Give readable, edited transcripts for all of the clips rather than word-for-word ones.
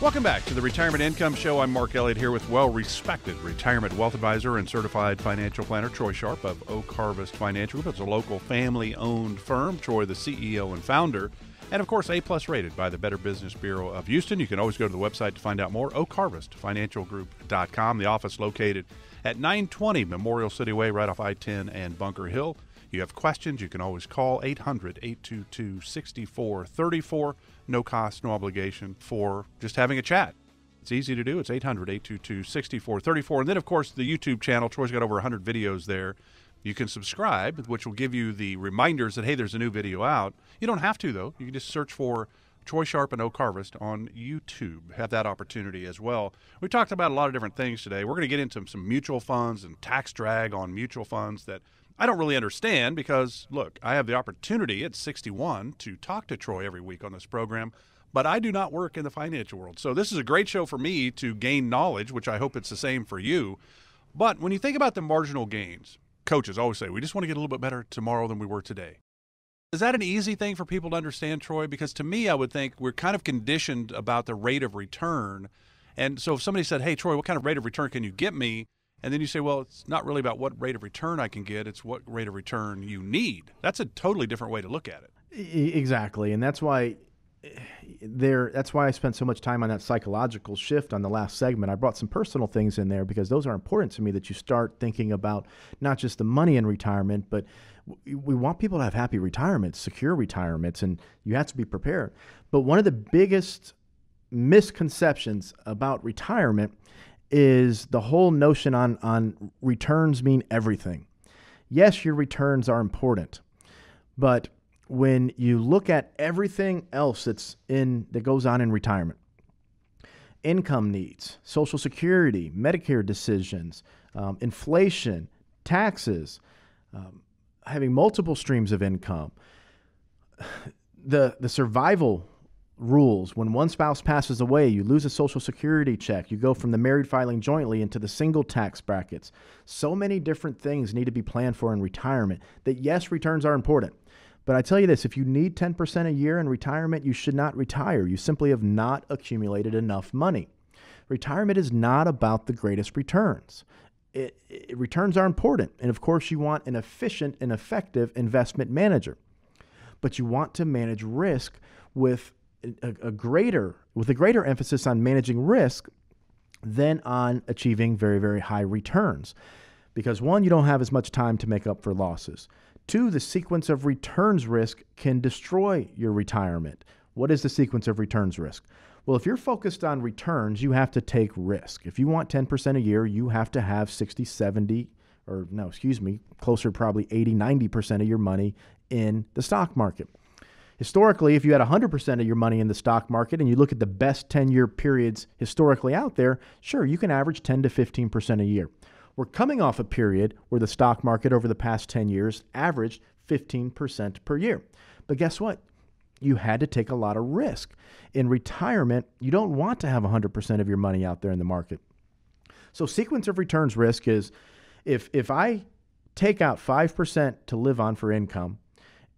Welcome back to the Retirement Income Show. I'm Mark Elliott here with well-respected retirement wealth advisor and certified financial planner Troy Sharpe of Oak Harvest Financial Group. It's a local family-owned firm. Troy, the CEO and founder, and of course A-plus rated by the Better Business Bureau of Houston. You can always go to the website to find out more, oakharvestfinancialgroup.com. The office located at 920 Memorial City Way, right off I-10 and Bunker Hill. You have questions, you can always call 800-822-6434. No cost, no obligation for just having a chat. It's easy to do. It's 800-822-6434. And then, of course, the YouTube channel. Troy's got over 100 videos there. You can subscribe, which will give you the reminders that, hey, there's a new video out. You don't have to, though. You can just search for Troy Sharpe and Oak Harvest on YouTube. Have that opportunity as well. We talked about a lot of different things today. We're going to get into some mutual funds and tax drag on mutual funds that I don't really understand because, look, I have the opportunity at 61 to talk to Troy every week on this program, but I do not work in the financial world. So this is a great show for me to gain knowledge, which I hope it's the same for you. But when you think about the marginal gains, coaches always say, we just want to get a little bit better tomorrow than we were today. Is that an easy thing for people to understand, Troy? Because to me, I would think we're kind of conditioned about the rate of return. And so if somebody said, hey, Troy, what kind of rate of return can you get me? And then you say, well, it's not really about what rate of return I can get. It's what rate of return you need. That's a totally different way to look at it. Exactly. And that's why I spent so much time on that psychological shift on the last segment. I brought some personal things in there because those are important to me, that you start thinking about not just the money in retirement, but we want people to have happy retirements, secure retirements, and you have to be prepared. But one of the biggest misconceptions about retirement is the whole notion on returns mean everything. Yes, your returns are important, but when you look at everything else that goes on in retirement, income needs, Social Security, Medicare decisions, inflation, taxes, having multiple streams of income, the survival rules. When one spouse passes away, you lose a Social Security check. You go from the married filing jointly into the single tax brackets. So many different things need to be planned for in retirement that, yes, returns are important. But I tell you this, if you need 10% a year in retirement, you should not retire. You simply have not accumulated enough money. Retirement is not about the greatest returns. Returns are important. And of course, you want an efficient and effective investment manager. But you want to manage risk with a greater emphasis on managing risk than on achieving very, very high returns. Because one, you don't have as much time to make up for losses. Two, the sequence of returns risk can destroy your retirement. What is the sequence of returns risk? Well, if you're focused on returns, you have to take risk. If you want 10% a year, you have to have closer probably 80, 90% of your money in the stock market. Historically, if you had 100% of your money in the stock market and you look at the best 10-year periods historically out there, sure, you can average 10 to 15% a year. We're coming off a period where the stock market over the past 10 years averaged 15% per year. But guess what? You had to take a lot of risk. In retirement, you don't want to have 100% of your money out there in the market. So sequence of returns risk is if I take out 5% to live on for income,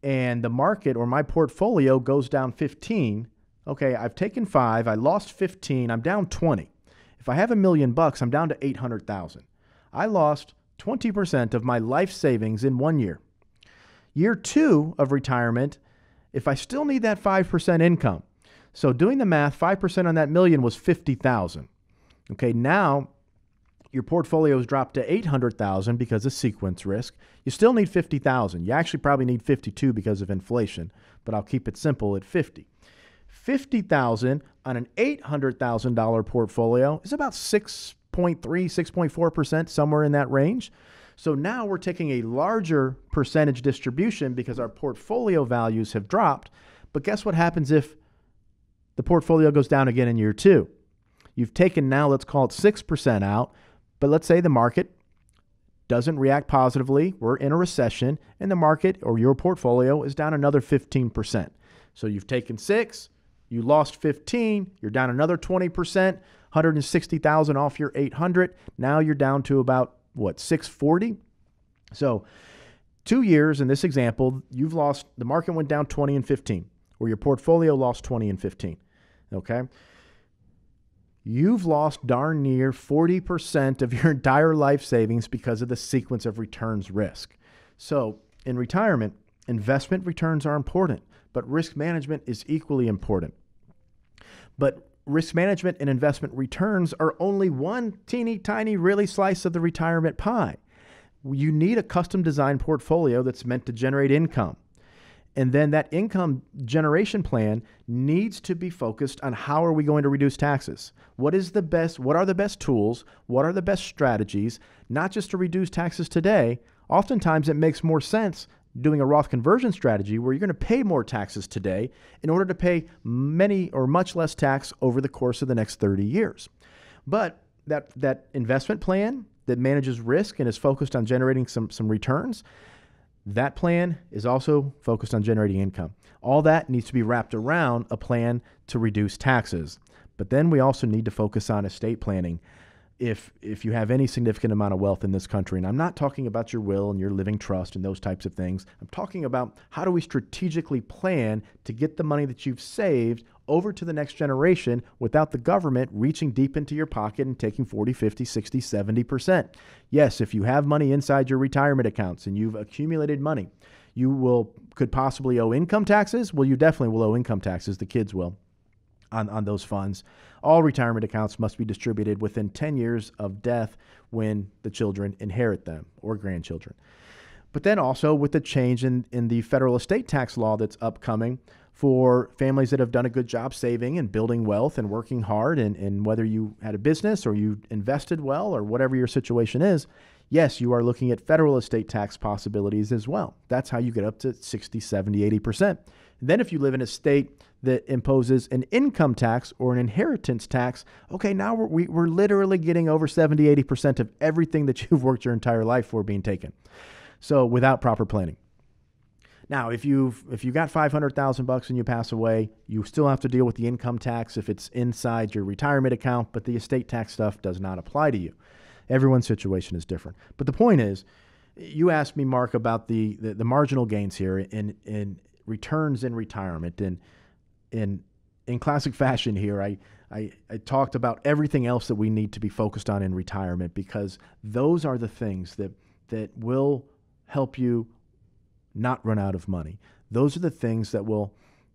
and the market or my portfolio goes down 15, okay, I've taken 5, I lost 15, I'm down 20. If I have $1 million, I'm down to 800,000. I lost 20% of my life savings in 1 year. Year 2 of retirement, if I still need that 5% income, so doing the math, 5% on that million was 50,000. Okay, now your portfolio has dropped to 800,000 because of sequence risk. You still need 50,000. You actually probably need 52 because of inflation, but I'll keep it simple at 50. 50,000 on an $800,000 portfolio is about 6.3, 6.4%, somewhere in that range. So now we're taking a larger percentage distribution because our portfolio values have dropped. But guess what happens if the portfolio goes down again in year 2? You've taken now, let's call it 6% out. But let's say the market doesn't react positively, we're in a recession, and the market or your portfolio is down another 15%. So you've taken 6, you lost 15, you're down another 20%, 160,000 off your 800. Now you're down to about, 640? So 2 years in this example, the market went down 20 and 15, or your portfolio lost 20 and 15, okay? you've lost darn near 40% of your entire life savings because of the sequence of returns risk. So in retirement, investment returns are important, but risk management is equally important. But risk management and investment returns are only one teeny tiny really slice of the retirement pie. You need a custom designed portfolio that's meant to generate income. And then that income generation plan needs to be focused on how are we going to reduce taxes? What are the best tools? What are the best strategies? Not just to reduce taxes today. Oftentimes it makes more sense doing a Roth conversion strategy where you're going to pay more taxes today in order to pay many or much less tax over the course of the next 30 years. But that investment plan that manages risk and is focused on generating some returns, that plan is also focused on generating income. All that needs to be wrapped around a plan to reduce taxes. But then we also need to focus on estate planning. If you have any significant amount of wealth in this country, and I'm not talking about your will and your living trust and those types of things, I'm talking about how do we strategically plan to get the money that you've saved over to the next generation without the government reaching deep into your pocket and taking 40, 50, 60, 70%. Yes, if you have money inside your retirement accounts and you've accumulated money, you could possibly owe income taxes. Well, you definitely will owe income taxes. The kids will on those funds. All retirement accounts must be distributed within 10 years of death when the children inherit them or grandchildren. But then also with the change in the federal estate tax law that's upcoming for families that have done a good job saving and building wealth and working hard, and whether you had a business or you invested well or whatever your situation is, yes, you are looking at federal estate tax possibilities as well. That's how you get up to 60, 70, 80%. And then if you live in a state that imposes an income tax or an inheritance tax, okay, now we're literally getting over 70, 80% of everything that you've worked your entire life for being taken. So without proper planning. Now, if you got $500,000 and you pass away, you still have to deal with the income tax if it's inside your retirement account, but the estate tax stuff does not apply to you. Everyone's situation is different. But the point is, you asked me, Mark, about the marginal gains here in returns in retirement. And in classic fashion here, I talked about everything else that we need to be focused on in retirement, because those are the things that will help you not run out of money. Those are the things that will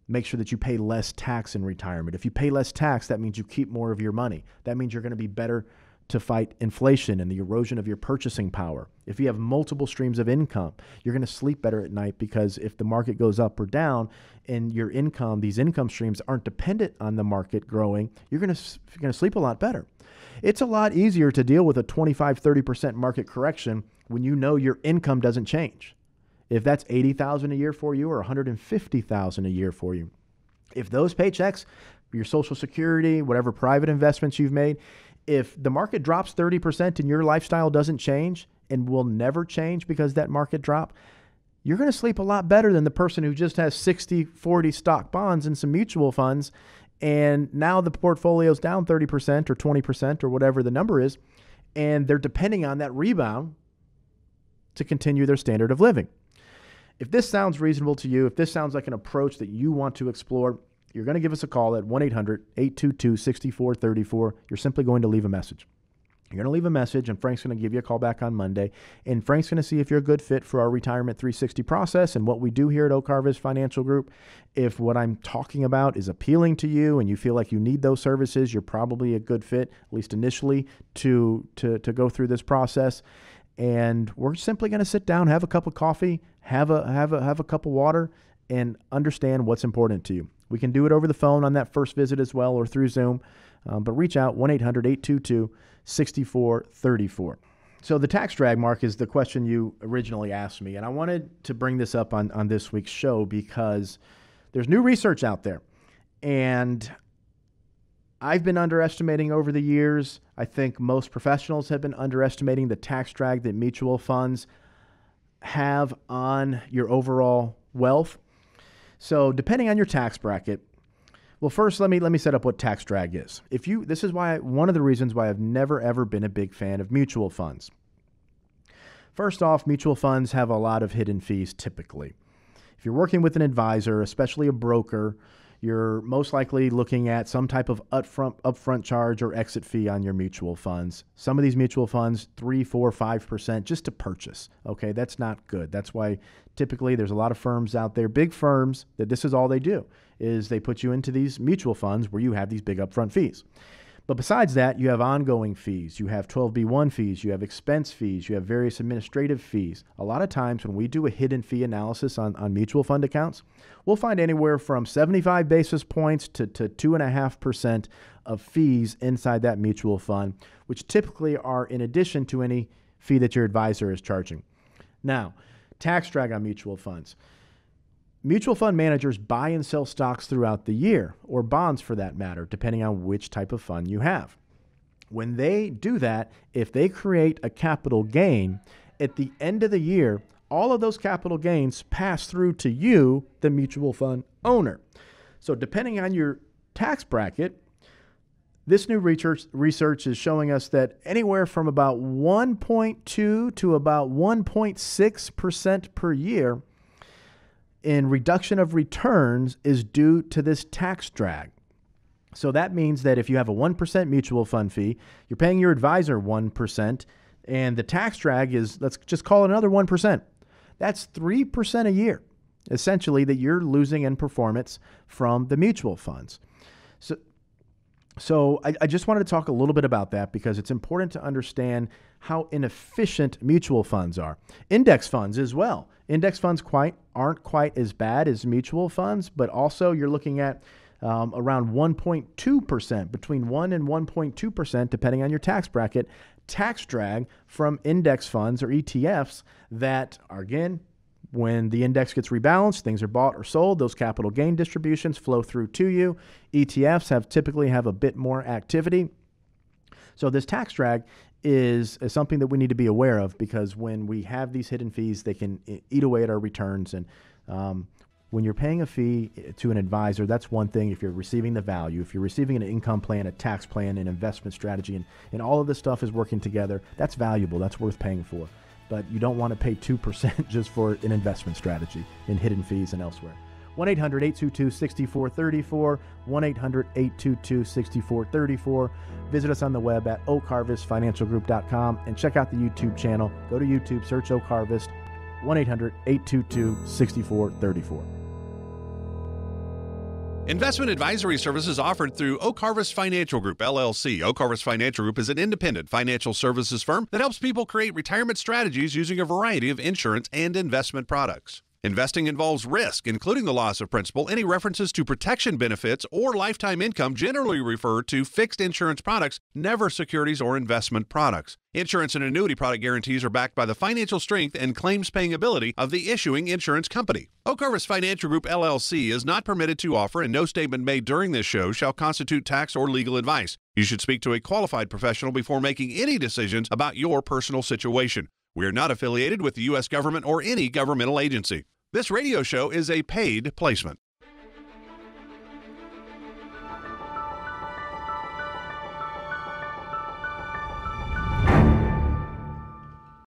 make sure that you pay less tax in retirement. If you pay less tax, that means you keep more of your money. That means you're going to be better to fight inflation and the erosion of your purchasing power. If you have multiple streams of income, you're going to sleep better at night, because if the market goes up or down and your income, these income streams aren't dependent on the market growing, you're going to sleep a lot better. It's a lot easier to deal with a 25, 30% market correction when you know your income doesn't change. If that's $80,000 a year for you or $150,000 a year for you, if those paychecks, your Social Security, whatever private investments you've made, if the market drops 30% and your lifestyle doesn't change and will never change because that market drop, you're going to sleep a lot better than the person who just has 60-40 stock bonds and some mutual funds, and now the portfolio's down 30% or 20% or whatever the number is, and they're depending on that rebound to continue their standard of living. If this sounds reasonable to you, if this sounds like an approach that you want to explore, you're going to give us a call at 1-800-822-6434. You're simply going to leave a message. You're going to leave a message, and Frank's going to give you a call back on Monday. And Frank's going to see if you're a good fit for our Retirement 360 process and what we do here at Oak Harvest Financial Group. If what I'm talking about is appealing to you and you feel like you need those services, you're probably a good fit, at least initially, to go through this process. And we're simply going to sit down, have a cup of coffee, have a cup of water, and understand what's important to you. We can do it over the phone on that first visit as well, or through Zoom. But reach out, 1-800-822-6434. So the tax drag, Mark, is the question you originally asked me. And I wanted to bring this up on this week's show because there's new research out there. And I've been underestimating over the years. I think most professionals have been underestimating the tax drag that mutual funds have on your overall wealth. So depending on your tax bracket, well, first let me set up what tax drag is. This is one of the reasons why I've never ever been a big fan of mutual funds. First off, mutual funds have a lot of hidden fees typically. If you're working with an advisor, especially a broker, you're most likely looking at some type of upfront charge or exit fee on your mutual funds. Some of these mutual funds, 3, 4, 5% just to purchase. Okay, that's not good. That's why typically there's a lot of firms out there, big firms, that this is all they do, is they put you into these mutual funds where you have these big upfront fees. But besides that, you have ongoing fees, you have 12B1 fees, you have expense fees, you have various administrative fees. A lot of times when we do a hidden fee analysis on mutual fund accounts, we'll find anywhere from 75 basis points to 2.5% of fees inside that mutual fund, which typically are in addition to any fee that your advisor is charging. Now, tax drag on mutual funds. Mutual fund managers buy and sell stocks throughout the year, or bonds for that matter, depending on which type of fund you have. When they do that, if they create a capital gain, at the end of the year, all of those capital gains pass through to you, the mutual fund owner. So depending on your tax bracket, this new research is showing us that anywhere from about 1.2 to about 1.6% per year in reduction of returns is due to this tax drag. So that means that if you have a 1% mutual fund fee, you're paying your advisor 1%, and the tax drag is, let's just call it another 1%. That's 3% a year, essentially, that you're losing in performance from the mutual funds. So I just wanted to talk a little bit about that because it's important to understand how inefficient mutual funds are. Index funds as well. Index funds aren't quite as bad as mutual funds, but also you're looking at around 1.2%, between 1 and 1.2%, depending on your tax bracket, tax drag from index funds or ETFs that are, again, when the index gets rebalanced, things are bought or sold, those capital gain distributions flow through to you. ETFs typically have a bit more activity. So this tax drag is something that we need to be aware of because when we have these hidden fees, they can eat away at our returns. And when you're paying a fee to an advisor, that's one thing. If you're receiving the value, if you're receiving an income plan, a tax plan, an investment strategy, and all of this stuff is working together, that's valuable. That's worth paying for. But you don't want to pay 2% just for an investment strategy in hidden fees and elsewhere. 1-800-822-6434, 1-800-822-6434. Visit us on the web at oakharvestfinancialgroup.com and check out the YouTube channel. Go to YouTube, search Oak Harvest, 1-800-822-6434. Investment advisory services offered through Oak Harvest Financial Group, LLC. Oak Harvest Financial Group is an independent financial services firm that helps people create retirement strategies using a variety of insurance and investment products. Investing involves risk, including the loss of principal. Any references to protection benefits or lifetime income generally refer to fixed insurance products, never securities or investment products. Insurance and annuity product guarantees are backed by the financial strength and claims-paying ability of the issuing insurance company. Oak Harvest Financial Group, LLC is not permitted to offer, and no statement made during this show shall constitute tax or legal advice. You should speak to a qualified professional before making any decisions about your personal situation. We are not affiliated with the U.S. government or any governmental agency. This radio show is a paid placement.